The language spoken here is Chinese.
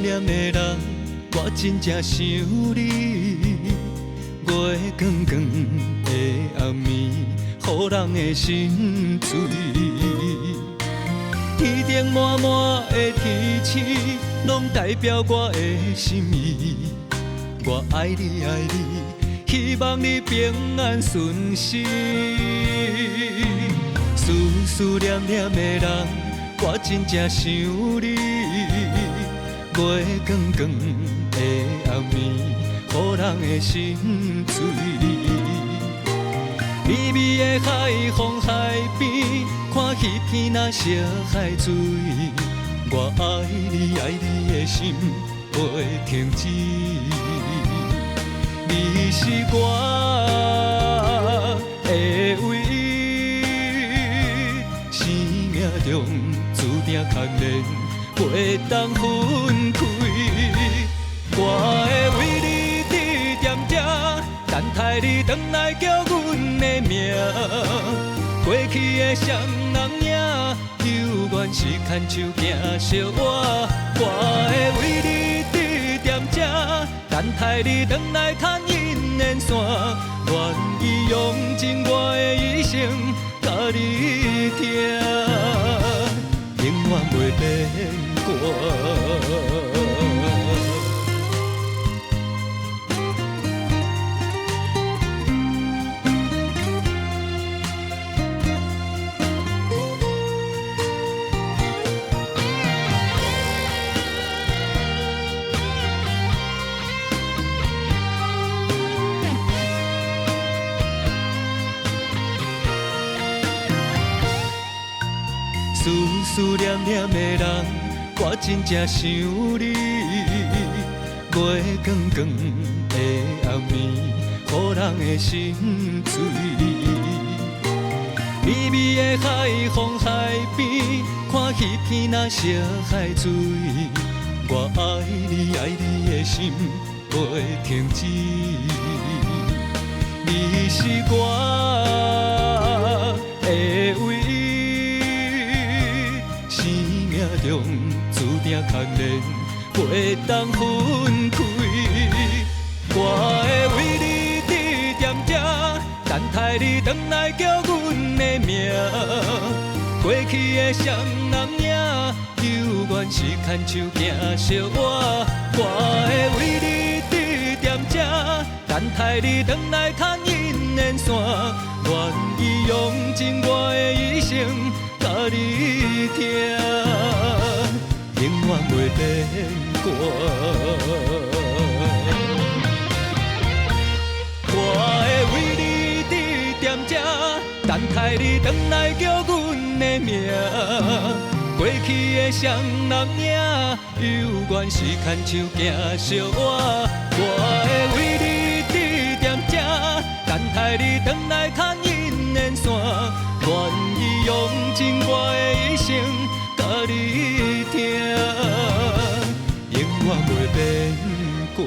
念的人，我真正想你。月光光的暗暝，予人的心醉。天顶满满的天星，拢代表我的心意。我爱你爱你，希望你平安顺心。思念念的人，我真正想你。月光光的暗暝，予人的心醉。微微的海风海边，看彼片那小海水。我爱你爱你的心袂停止。你是我的唯一，生命中注定牵连，袂当分开。我会为你伫点这，等待你回来叫阮的名。过去的双人影，犹原是牵手行相偎。我会为你伫点这，等待你回来牵引连线。愿意用尽我的一生，甲你听，永远袂变卦。思念念的人，我真正想你。月光光的暗暝，予人的心醉。微微的海风海边，看彼片那小海水。我爱你爱你的心袂停止。你是我的唯一。中注定牵连，袂当分开。我会为你伫点这，等待你回来叫阮的名。过去的双人影，犹原是牵手行相偎。我会为你伫点这，等待你回来牵引连线。愿意用尽我的一生，甲你听。永远袂变卦。我会为你伫点这，等待你回来叫阮的名。过去的双人影，犹原是牵手行相偎。我会为你伫点这，等待你回来牵引连线。愿意用尽我的一生，甲你听，永远袂变卦。